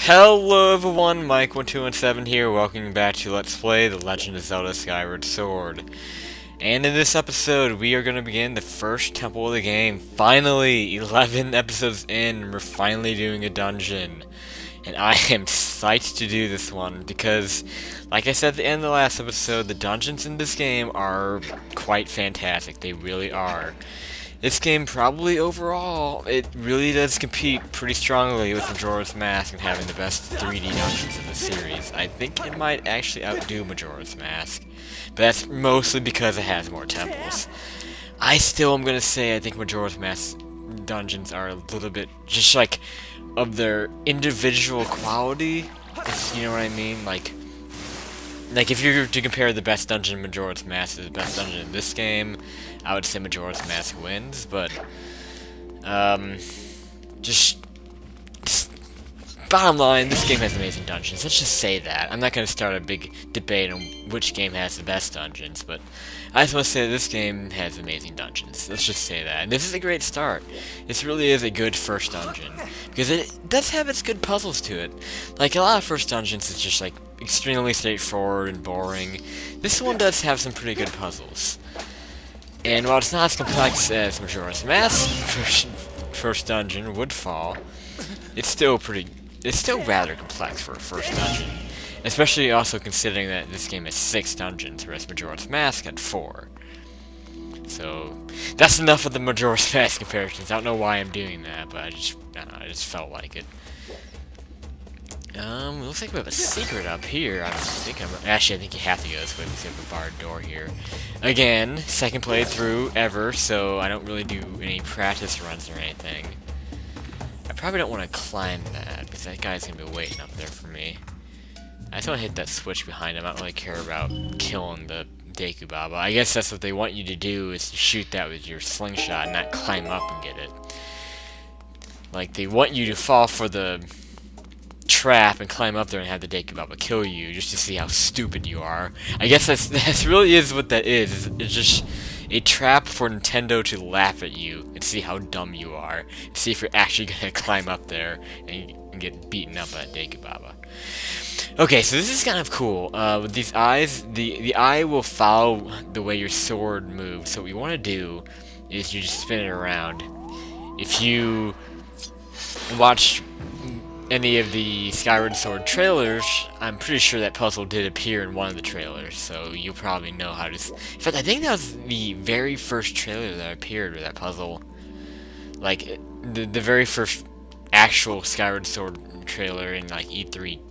Hello everyone, Mike1217 here, welcome back to Let's Play The Legend of Zelda Skyward Sword. And in this episode, we are going to begin the first temple of the game. Finally, 11 episodes in, we're finally doing a dungeon. And I am psyched to do this one, because, like I said at the end of the last episode, the dungeons in this game are quite fantastic. They really are. This game probably overall, it really does compete pretty strongly with Majora's Mask and having the best 3D dungeons in the series. I think it might actually outdo Majora's Mask, but that's mostly because it has more temples. I still am going to say I think Majora's Mask dungeons are a little bit, just like, of their individual quality, if you know what I mean, like if you were to compare the best dungeon in Majora's Mask to the best dungeon in this game, I would say Majora's Mask wins, but, just bottom line, this game has amazing dungeons. Let's just say that. I'm not going to start a big debate on which game has the best dungeons, but I just want to say that this game has amazing dungeons. Let's just say that. And this is a great start. This really is a good first dungeon, because it does have its good puzzles to it. Like, a lot of first dungeons is just, like, extremely straightforward and boring. This one does have some pretty good puzzles. And while it's not as complex as Majora's Mask first dungeon, Woodfall, it's still rather complex for a first dungeon. Especially also considering that this game has 6 dungeons, whereas Majora's Mask had 4. So, that's enough of the Majora's Mask comparisons. I don't know why I'm doing that, but I don't know, I just felt like it. Looks like we have a secret up here. Actually, I think you have to go this way because we have a barred door here. Again, second playthrough ever, so I don't really do any practice runs or anything. I probably don't want to climb that, because that guy's going to be waiting up there for me. I just want to hit that switch behind him. I don't really care about killing the Deku Baba. I guess that's what they want you to do, is to shoot that with your slingshot and not climb up and get it. Like, they want you to fall for the trap and climb up there and have the Deku Baba kill you, just to see how stupid you are. I guess that really is what that is. It's just a trap for Nintendo to laugh at you and see how dumb you are. See if you're actually gonna climb up there and get beaten up by Deku Baba. Okay, so this is kind of cool. With these eyes, the eye will follow the way your sword moves. So what you want to do is you just spin it around. If you watch any of the Skyward Sword trailers, I'm pretty sure that puzzle did appear in one of the trailers, so you'll probably know how to... In fact, I think that was the very first trailer that appeared with that puzzle. Like, the very first actual Skyward Sword trailer in, like, E3...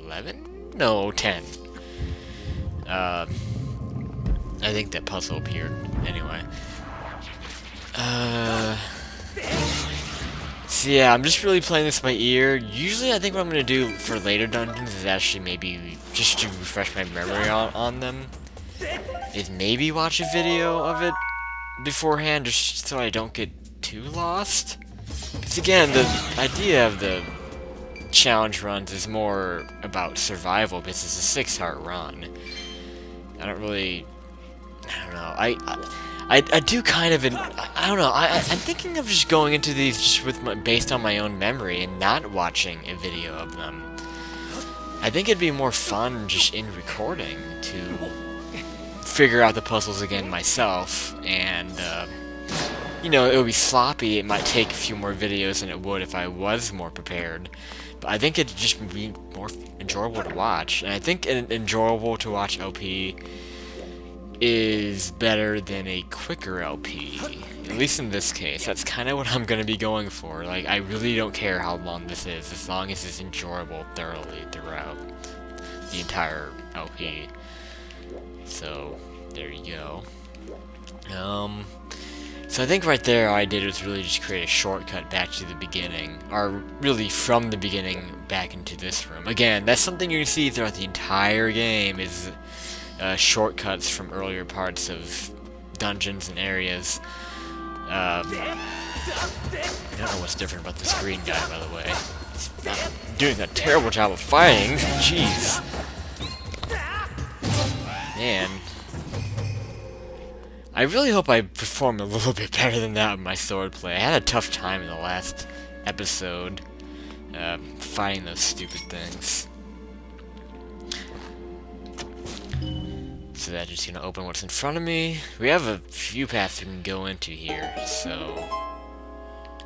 11? No, 10. I think that puzzle appeared, anyway. So yeah, I'm just really playing this by ear. Usually I think what I'm going to do for later dungeons is actually maybe, just to refresh my memory on them, is maybe watch a video of it beforehand, just so I don't get too lost. Because again, the idea of the challenge runs is more about survival, because it's a 6-heart run. I don't know, I do kind of, I don't know, I'm thinking of just going into these just with based on my own memory and not watching a video of them. I think it'd be more fun just in recording to figure out the puzzles again myself, and, you know, it would be sloppy. It might take a few more videos than it would if I was more prepared. But I think it'd just be more enjoyable to watch, and I think an enjoyable to watch LP is better than a quicker LP, at least in this case. That's kind of what I'm going to be going for. Like, I really don't care how long this is, as long as it's enjoyable thoroughly throughout the entire LP. So, there you go. So I think right there all I did was really just create a shortcut back to the beginning, or really from the beginning back into this room. Again, that's something you can see throughout the entire game, is shortcuts from earlier parts of dungeons and areas. I don't know what's different about this green guy, by the way. He's not doing a terrible job of fighting. Jeez. Man. I really hope I perform a little bit better than that with my swordplay. I had a tough time in the last episode. fighting those stupid things. So that's just gonna open what's in front of me. We have a few paths we can go into here, so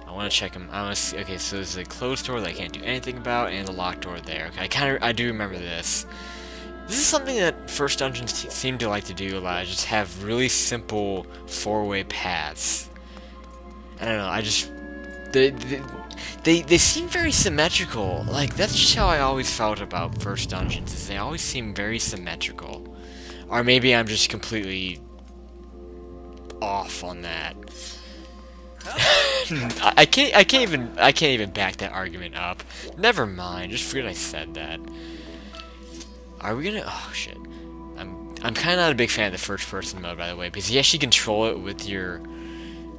I want to check them. I want to see. Okay, so there's a closed door that I can't do anything about, and the locked door there. Okay, I do remember this. This is something that First Dungeons seem to like to do a lot. Just have really simple four-way paths. I don't know. I just they seem very symmetrical. Like that's just how I always felt about First Dungeons. Is they always seem very symmetrical. Or maybe I'm just completely off on that. I can't even back that argument up. Never mind. Just forget I said that. Are we gonna? Oh shit. I'm kind of not a big fan of the first-person mode, by the way, because you actually control it with your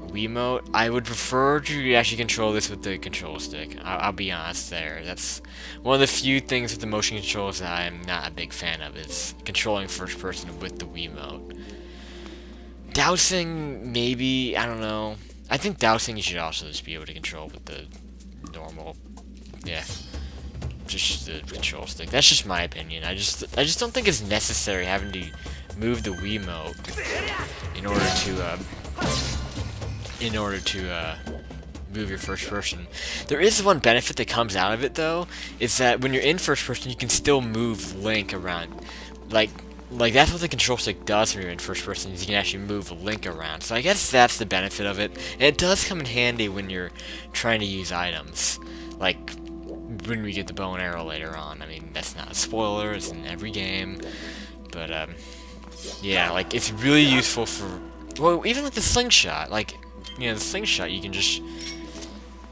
Wiimote. I would prefer to actually control this with the control stick. I'll be honest there. That's one of the few things with the motion controls that I'm not a big fan of, is controlling first-person with the Wiimote. Dousing, maybe, I don't know. I think dousing you should also just be able to control with the normal, yeah, just the control stick. That's just my opinion. I just don't think it's necessary having to move the Wiimote in order to move your first person. There is one benefit that comes out of it though, is that when you're in first person you can still move Link around. Like that's what the control stick does when you're in first person, is you can actually move Link around. So I guess that's the benefit of it. And it does come in handy when you're trying to use items. Like when we get the bow and arrow later on. I mean, that's not a spoiler, it's in every game. But yeah, like it's really useful for, well, even like the slingshot. Like, you know, the slingshot you can just,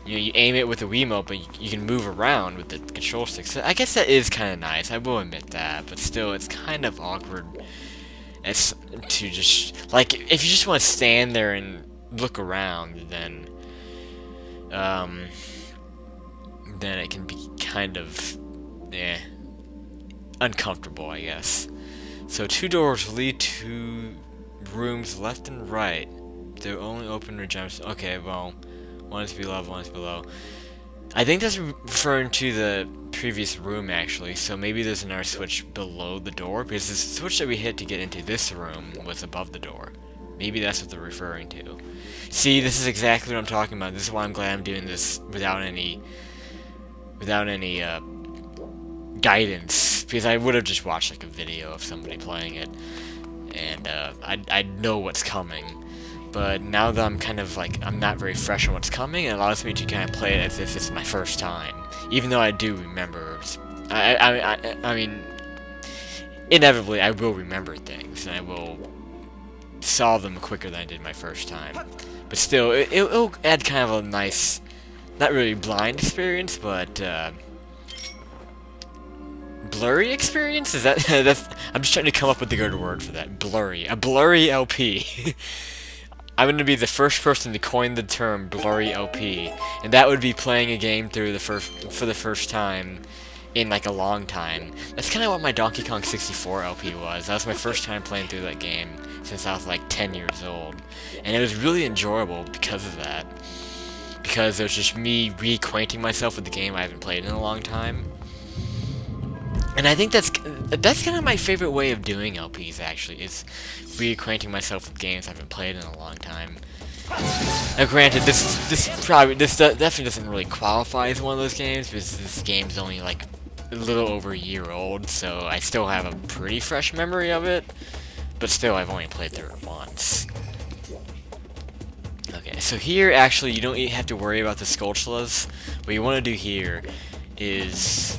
you know, you aim it with the Wiimote, but you can move around with the control stick. So I guess that is kind of nice. I will admit that, but still, it's kind of awkward. It's to just, like, if you just want to stand there and look around, then it can be kind of, uncomfortable, I guess. So 2 doors lead to rooms left and right. They're only open to jumps. Okay, well. One is below, one is below. I think that's referring to the previous room, actually. So maybe there's another switch below the door, because the switch that we hit to get into this room was above the door. Maybe that's what they're referring to. See, this is exactly what I'm talking about. This is why I'm glad I'm doing this without any guidance, because I would have just watched like a video of somebody playing it, and I'd know what's coming. But now that I'm kind of like, I'm not very fresh on what's coming, it allows me to kind of play it as if it's my first time. Even though I do remember, I mean, inevitably I will remember things, and I will solve them quicker than I did my first time. But still, it'll add kind of a nice, not really blind experience, but blurry experience? Is that, I'm just trying to come up with the good word for that. Blurry. A blurry LP. I'm going to be the first person to coin the term blurry LP, and that would be playing a game for the first time in like a long time. That's kind of what my Donkey Kong 64 LP was. That was my first time playing through that game since I was like 10 years old, and it was really enjoyable because of that. Because it was just me reacquainting myself with the game I haven't played in a long time. And I think that's kind of my favorite way of doing LPs, actually, is reacquainting myself with games I haven't played in a long time. Now, granted, this definitely doesn't really qualify as one of those games, because this game's only like a little over a year old, so I still have a pretty fresh memory of it. But still, I've only played through it once. Okay, so here, actually, you don't have to worry about the Skulltulas. What you want to do here is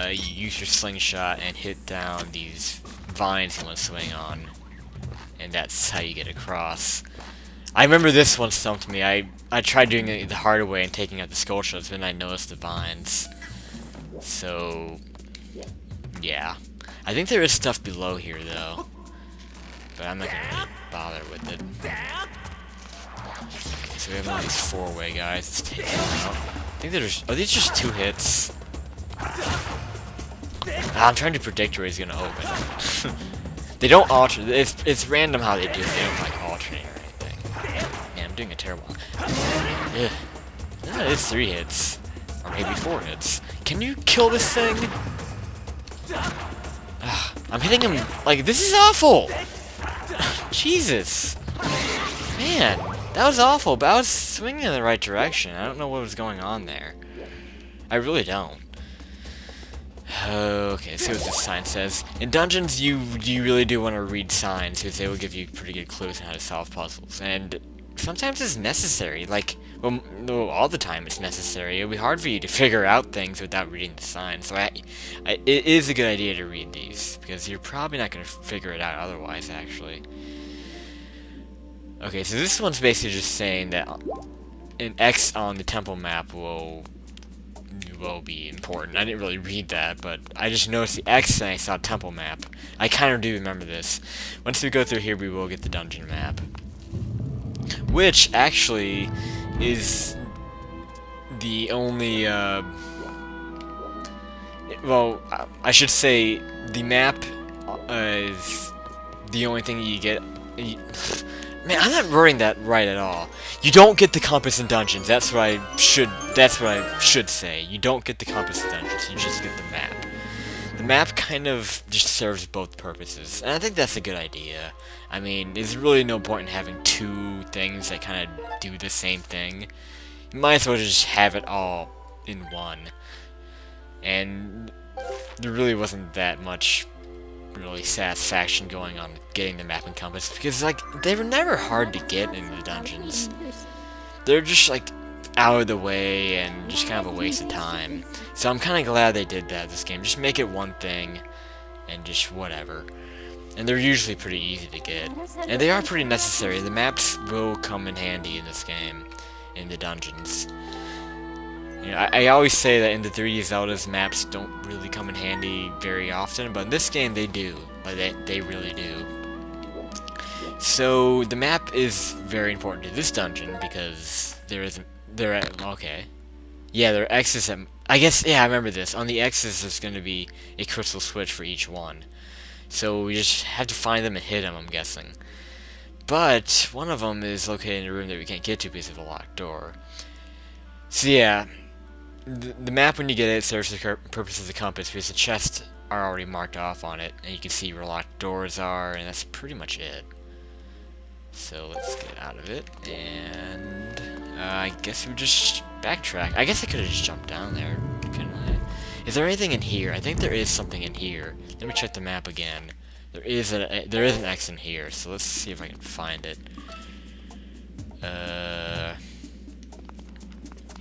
you use your slingshot and hit down these vines you want to swing on, and that's how you get across. I remember this one stumped me. I tried doing it the hard way and taking out the Skulltulas, then I noticed the vines. So, yeah. I think there is stuff below here, though, but I'm not gonna really bother with it. Okay, so we have one of these four-way guys. Let's take them out. I think there's... Are these just 2 hits? I'm trying to predict where he's gonna open. They don't alter. It's random how they do it. They don't like alternating or anything. Man, I'm doing a terrible. Ugh. Yeah, it's 3 hits. Or maybe 4 hits. Can you kill this thing? I'm hitting him, like, this is awful! Jesus! Man, that was awful, but I was swinging in the right direction. I don't know what was going on there. I really don't. Okay, let's see what this sign says. In dungeons, you really do want to read signs, because they will give you pretty good clues on how to solve puzzles. And sometimes it's necessary. Like, well, no, all the time it's necessary. It'll be hard for you to figure out things without reading the signs. So it is a good idea to read these, because you're probably not going to figure it out otherwise, actually. Okay, so this one's basically just saying that an X on the temple map will be important. I didn't really read that, but I just noticed the X and I saw temple map. I kind of do remember this. Once we go through here, we will get the dungeon map. Which, actually, is the only, well, I should say, the map is the only thing you get. Man, I'm not wording that right at all. You don't get the compass in dungeons. That's what I should say. You don't get the compass in dungeons. You just get the map. The map kind of just serves both purposes, and I think that's a good idea. I mean, there's really no point in having 2 things that kind of do the same thing. You might as well just have it all in one. And there really wasn't that much really satisfaction going on getting the map and compass, because, like, they were never hard to get in the dungeons. They're just, like, out of the way and just kind of a waste of time. So I'm kind of glad they did that this game. Just make it one thing and just whatever. And they're usually pretty easy to get. And they are pretty necessary. The maps will come in handy in this game, in the dungeons. You know, I always say that in the 3D Zeldas, maps don't really come in handy very often, but in this game they do. Like, they really do. So, the map is very important to this dungeon, because okay. Yeah, there are X's at, I guess, yeah, I remember this. On the X's, there's going to be a crystal switch for each one. So, we just have to find them and hit them, I'm guessing. But, one of them is located in a room that we can't get to because of a locked door. So, yeah. The map, when you get it, serves the purpose of the compass, because the chests are already marked off on it, and you can see where locked doors are, and that's pretty much it. So let's get out of it, and I guess we just backtrack. I guess I could have just jumped down there, couldn't I? Is there anything in here? I think there is something in here. Let me check the map again. There is an X in here, so let's see if I can find it.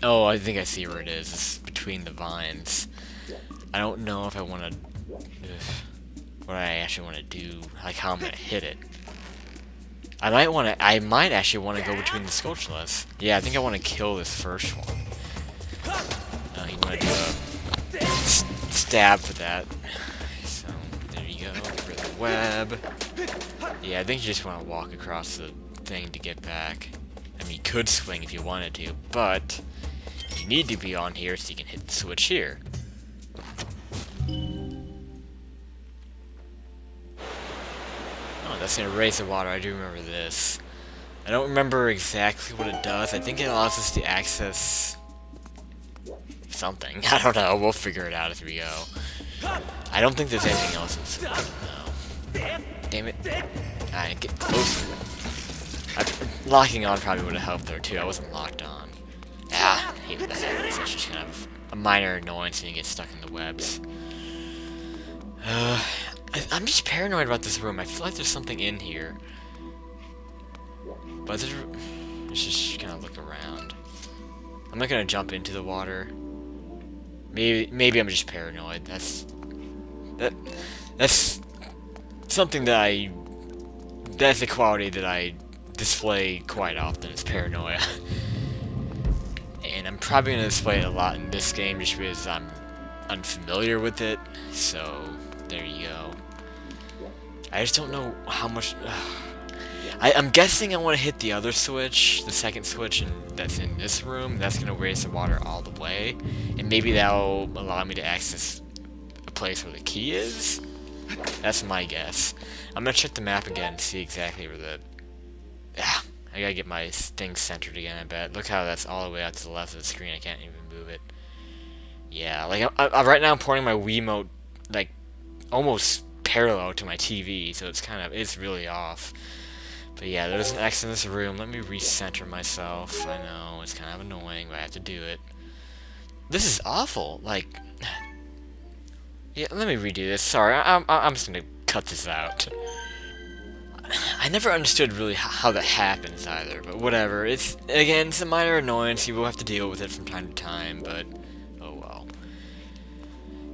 Oh, I think I see where it is. It's between the vines. I don't know if I want to... what I actually want to do. Like, how I'm going to hit it. I might actually want to go between the Sculptures. Yeah, I think I want to kill this first one. You want to do a stab for that. So, there you go. For the web. Yeah, I think you just want to walk across the thing to get back. I mean, you could swing if you wanted to, but... you need to be on here so you can hit the switch here. Oh, that's gonna raise the water. I do remember this. I don't remember exactly what it does. I think it allows us to access something. I don't know. We'll figure it out as we go. I don't think there's anything else. No. Damn it. I get closer. Locking on probably would have helped there too. I wasn't locked on. Ah, I hate that. It's just kind of a minor annoyance when you get stuck in the webs. I'm just paranoid about this room. I feel like there's something in here. But let's just kind of look around. I'm not gonna jump into the water. Maybe I'm just paranoid. That's something that that's a quality that I display quite often, is paranoia. And I'm probably going to display it a lot in this game just because I'm unfamiliar with it. So, there you go. I just don't know how much... I'm guessing I want to hit the other switch, the second switch that's in this room. That's going to raise the water all the way. And maybe that'll allow me to access a place where the key is. That's my guess. I'm going to check the map again and see exactly where the... I gotta get my thing centered again, I bet. Look how that's all the way out to the left of the screen. I can't even move it. Yeah, like, right now I'm pointing my Wiimote, like, almost parallel to my TV, so it's really off. But yeah, there's an X in this room. Let me recenter myself. I know, it's kind of annoying, but I have to do it. This is awful, like... Yeah, let me redo this. Sorry, I'm just gonna cut this out. I never understood really how that happens either, but whatever. It's a minor annoyance. You will have to deal with it from time to time, but oh well.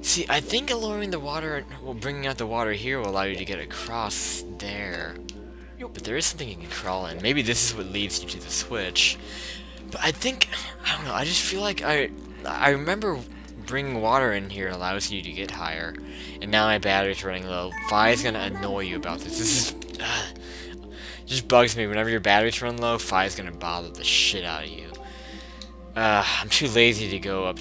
See, I think lowering the water, well, bringing out the water here will allow you to get across there. But there is something you can crawl in. Maybe this is what leads you to the switch. But I think, I don't know, I just feel like I remember bringing water in here allows you to get higher. And now my battery's running low. Fi is gonna annoy you about this. This is, just bugs me. Whenever your batteries run low, Fi is gonna bother the shit out of you. I'm too lazy to go up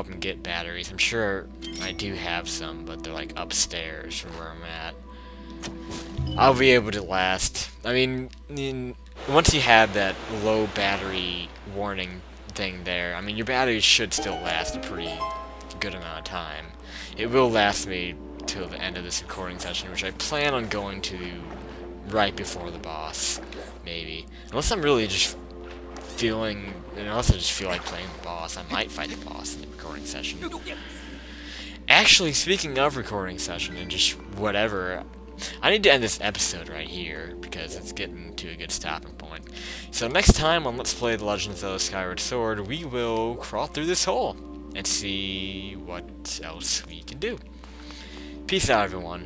and get batteries. I'm sure I do have some, but they're like upstairs from where I'm at. I'll be able to last. I mean, once you have that low battery warning thing there, I mean, your batteries should still last a pretty good amount of time. It will last me till the end of this recording session, which I plan on going to right before the boss, maybe. Unless I'm really just unless I just feel like playing the boss, I might fight the boss in the recording session. Actually, speaking of recording session and just whatever, I need to end this episode right here, because it's getting to a good stopping point. So next time on Let's Play The Legend of Zelda Skyward Sword, we will crawl through this hole and see what else we can do. Peace out, everyone.